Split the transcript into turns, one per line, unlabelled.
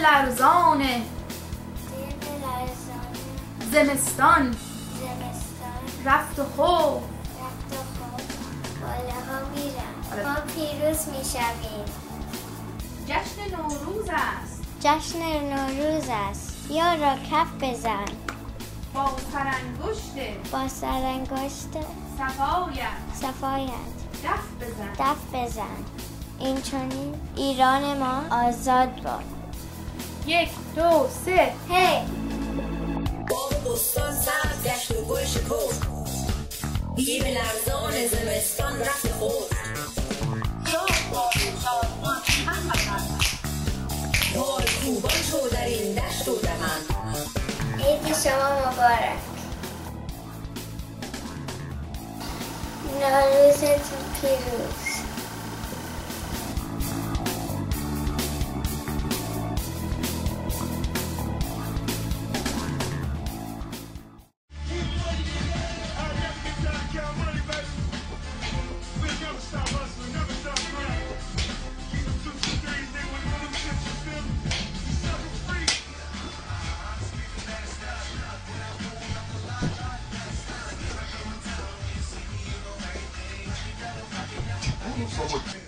لرزان زمستان رفت و خوب
باله ها میرن ما پیروز میشویم.
جشن نوروز است
جشن نوروز است یارا کف بزن
با سرانگشت
با سرانگشت
صفایت دف بزن
این چنین ایران ما آزاد باد.
1 2 3
هی
باغ بستان سبز گشت و گل شکفت دیو لرزان زمستان رفت خود حال خوبان شو در این دشت و دمن.
عید شما مبارک. نوروزتون پیروز.
From a